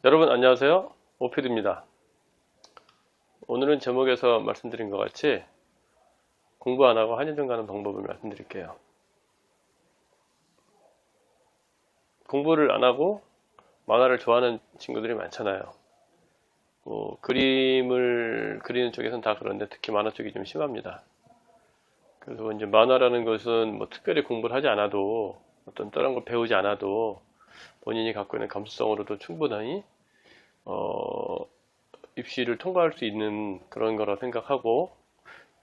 여러분 안녕하세요. 오피드입니다. 오늘은 제목에서 말씀드린 것 같이 공부 안 하고 한예종 가는 방법을 말씀드릴게요. 공부를 안 하고 만화를 좋아하는 친구들이 많잖아요. 그림을 그리는 쪽에서는 다 그런데 특히 만화 쪽이 좀 심합니다. 그래서 이제 만화라는 것은 뭐 특별히 공부를 하지 않아도 어떤 다른 걸 배우지 않아도 본인이 갖고 있는 감수성으로도 충분히 입시를 통과할 수 있는 그런 거라 생각하고,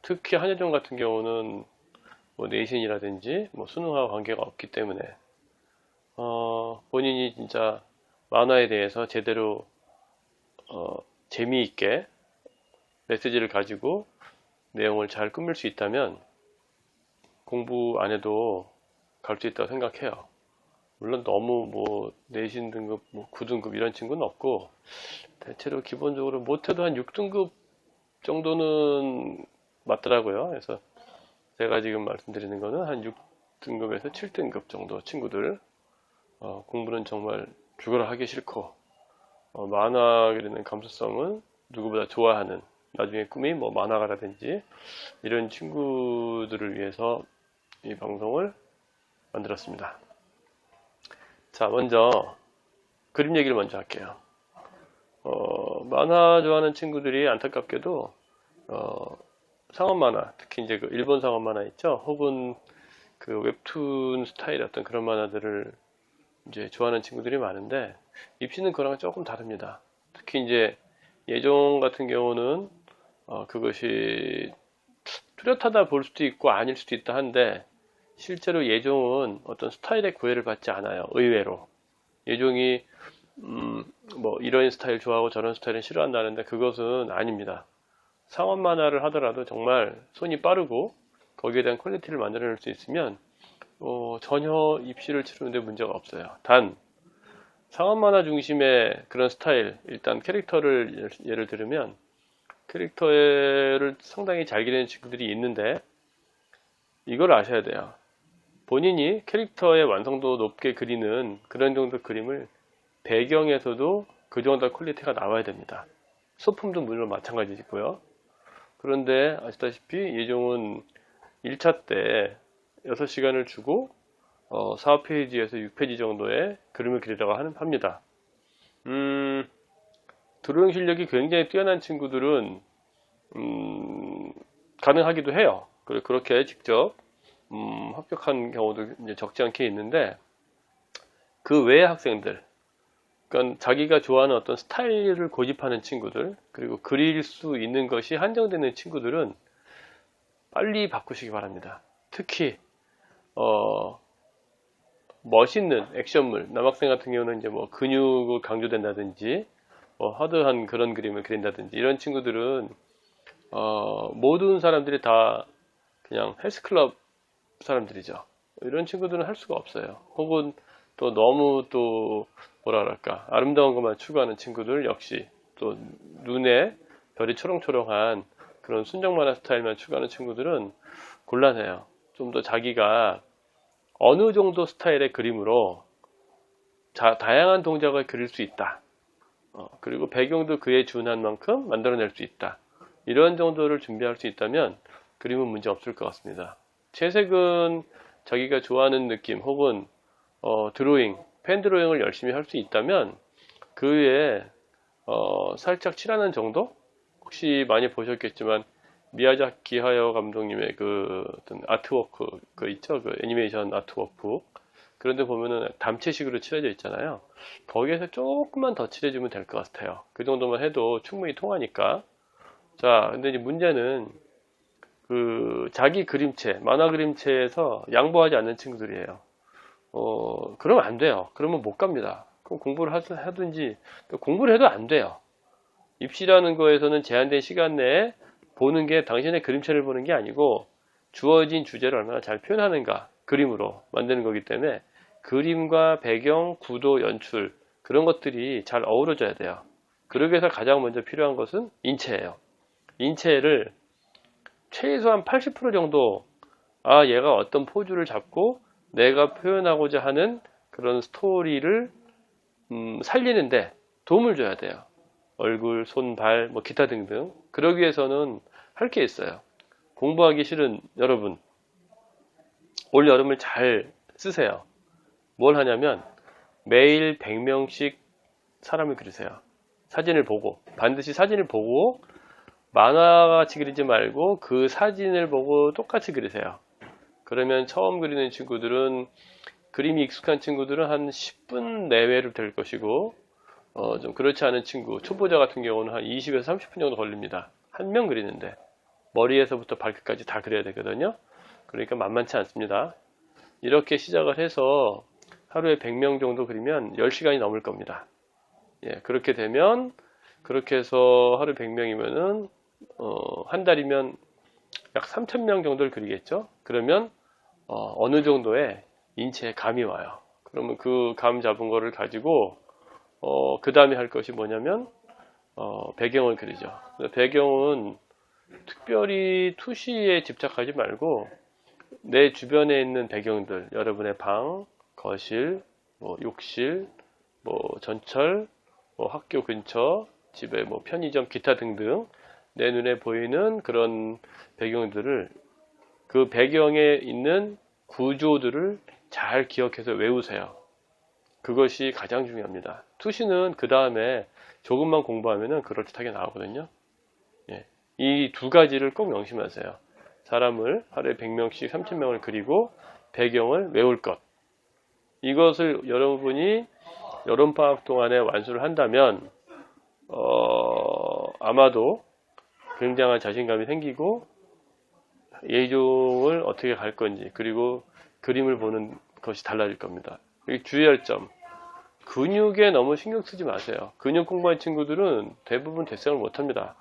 특히 한예종 같은 경우는 뭐 내신이라든지 뭐 수능하고 관계가 없기 때문에 본인이 진짜 만화에 대해서 제대로 재미있게 메시지를 가지고 내용을 잘 꾸밀 수 있다면 공부 안 해도 갈 수 있다고 생각해요. 물론 너무 뭐 내신 등급, 뭐 9등급 이런 친구는 없고, 대체로 기본적으로 못해도 한 6등급 정도는 맞더라고요. 그래서 제가 지금 말씀드리는 거는 한 6등급에서 7등급 정도 친구들, 공부는 정말 죽어라 하기 싫고, 만화 그리는 감수성은 누구보다 좋아하는, 나중에 꿈이 뭐 만화가라든지 이런 친구들을 위해서 이 방송을 만들었습니다. 자, 먼저 그림 얘기를 먼저 할게요. 만화 좋아하는 친구들이 안타깝게도 상업 만화, 특히 이제 그 일본 상업 만화 있죠, 혹은 그 웹툰 스타일의 어떤 그런 만화들을 이제 좋아하는 친구들이 많은데, 입시는 그거랑 조금 다릅니다. 특히 이제 예종 같은 경우는 그것이 뚜렷하다 볼 수도 있고 아닐 수도 있다 한데, 실제로 예종은 어떤 스타일의 구애를 받지 않아요. 의외로 예종이 뭐 이런 스타일 좋아하고 저런 스타일은 싫어한다는데, 그것은 아닙니다. 상업 만화를 하더라도 정말 손이 빠르고 거기에 대한 퀄리티를 만들어낼 수 있으면 전혀 입시를 치르는데 문제가 없어요. 단 상업 만화 중심의 그런 스타일, 일단 캐릭터를 예를 들으면 캐릭터를 상당히 잘 그리는 친구들이 있는데, 이걸 아셔야 돼요. 본인이 캐릭터의 완성도 높게 그리는 그런 정도 그림을 배경에서도 그 정도 퀄리티가 나와야 됩니다. 소품도 물론 마찬가지고요. 그런데 아시다시피 예종은 1차 때 6시간을 주고 4페이지에서 6페이지 정도의 그림을 그리라고 합니다. 드로잉 실력이 굉장히 뛰어난 친구들은 가능하기도 해요. 그렇게 직접 합격한 경우도 이제 적지 않게 있는데, 그 외의 학생들, 그러니까 자기가 좋아하는 어떤 스타일을 고집하는 친구들, 그리고 그릴 수 있는 것이 한정되는 친구들은 빨리 바꾸시기 바랍니다. 특히 멋있는 액션물, 남학생 같은 경우는 이제 뭐 근육을 강조된다든지 뭐 하드한 그런 그림을 그린다든지, 이런 친구들은 모든 사람들이 다 그냥 헬스클럽 사람들이죠. 이런 친구들은 할 수가 없어요. 혹은 또 너무 또 뭐랄까 아름다운 것만 추구하는 친구들 역시, 또 눈에 별이 초롱초롱한 그런 순정 만화 스타일만 추구하는 친구들은 곤란해요. 좀 더 자기가 어느 정도 스타일의 그림으로 다양한 동작을 그릴 수 있다. 그리고 배경도 그에 준한 만큼 만들어낼 수 있다. 이런 정도를 준비할 수 있다면 그림은 문제 없을 것 같습니다. 채색은 자기가 좋아하는 느낌, 혹은 드로잉, 펜 드로잉을 열심히 할 수 있다면 그 외에 살짝 칠하는 정도? 혹시 많이 보셨겠지만 미야자키 하야오 감독님의 그 어떤 아트워크 그 있죠, 그 애니메이션 아트워크, 그런데 보면은 담채식으로 칠해져 있잖아요. 거기에서 조금만 더 칠해주면 될 것 같아요. 그 정도만 해도 충분히 통하니까. 자, 근데 이제 문제는 그 자기 그림체, 만화 그림체에서 양보하지 않는 친구들이에요. 그러면 안 돼요. 그러면 못 갑니다. 그럼 공부를 하든지, 공부를 해도 안 돼요. 입시라는 거에서는 제한된 시간 내에 보는 게 당신의 그림체를 보는 게 아니고, 주어진 주제를 얼마나 잘 표현하는가, 그림으로 만드는 거기 때문에 그림과 배경, 구도, 연출, 그런 것들이 잘 어우러져야 돼요. 그러기 위해서 가장 먼저 필요한 것은 인체예요. 인체를 최소한 80% 정도, 얘가 어떤 포즈를 잡고 내가 표현하고자 하는 그런 스토리를 살리는데 도움을 줘야 돼요. 얼굴, 손, 발, 뭐 기타 등등. 그러기 위해서는 할 게 있어요. 공부하기 싫은 여러분, 올 여름을 잘 쓰세요. 뭘 하냐면 매일 100명씩 사람을 그리세요. 사진을 보고, 반드시 사진을 보고 만화같이 그리지 말고 그 사진을 보고 똑같이 그리세요. 그러면 처음 그리는 친구들은, 그림이 익숙한 친구들은 한 10분 내외로 될 것이고, 좀 그렇지 않은 친구, 초보자 같은 경우는 한 20에서 30분 정도 걸립니다. 한 명 그리는데 머리에서부터 발끝까지 다 그려야 되거든요. 그러니까 만만치 않습니다. 이렇게 시작을 해서 하루에 100명 정도 그리면 10시간이 넘을 겁니다. 예, 그렇게 되면, 그렇게 해서 하루 100명이면은 한 달이면 약 3,000명 정도를 그리겠죠. 그러면 어느 정도의 인체에 감이 와요. 그러면 그 감 잡은 거를 가지고 그 다음에 할 것이 뭐냐면 배경을 그리죠. 배경은 특별히 투시에 집착하지 말고 내 주변에 있는 배경들, 여러분의 방, 거실, 뭐 욕실, 뭐 전철, 뭐 학교 근처, 집에 뭐 편의점, 기타 등등 내 눈에 보이는 그런 배경들을, 그 배경에 있는 구조들을 잘 기억해서 외우세요. 그것이 가장 중요합니다. 투시는 그 다음에 조금만 공부하면 그럴듯하게 나오거든요. 예. 이 두 가지를 꼭 명심하세요. 사람을 하루에 100명씩 3,000명을 그리고 배경을 외울 것. 이것을 여러분이 여름방학 동안에 완수를 한다면 아마도 굉장한 자신감이 생기고 예종을 어떻게 갈 건지, 그리고 그림을 보는 것이 달라질 겁니다. 주의할 점, 근육에 너무 신경 쓰지 마세요. 근육 공부한 친구들은 대부분 대성을 못합니다.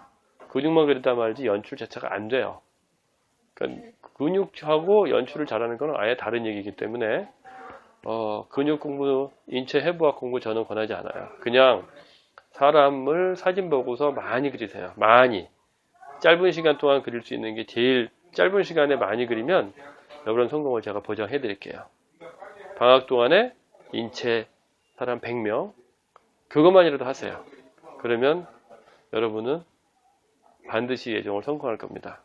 근육만 그리다 말지 연출 자체가 안 돼요. 그러니까 근육하고 연출을 잘하는 건 아예 다른 얘기이기 때문에 근육 공부, 인체 해부학 공부 저는 권하지 않아요. 그냥 사람을 사진 보고서 많이 그리세요. 많이. 짧은 시간 동안 그릴 수 있는 게, 제일 짧은 시간에 많이 그리면 여러분 성공을 제가 보장해 드릴게요. 방학 동안에 인체 사람 100명, 그것만이라도 하세요. 그러면 여러분은 반드시 예종을 성공할 겁니다.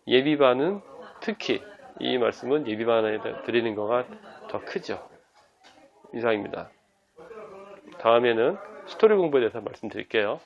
예비반은 특히, 이 말씀은 예비반에 드리는 거가 더 크죠. 이상입니다. 다음에는 스토리 공부에 대해서 말씀드릴게요.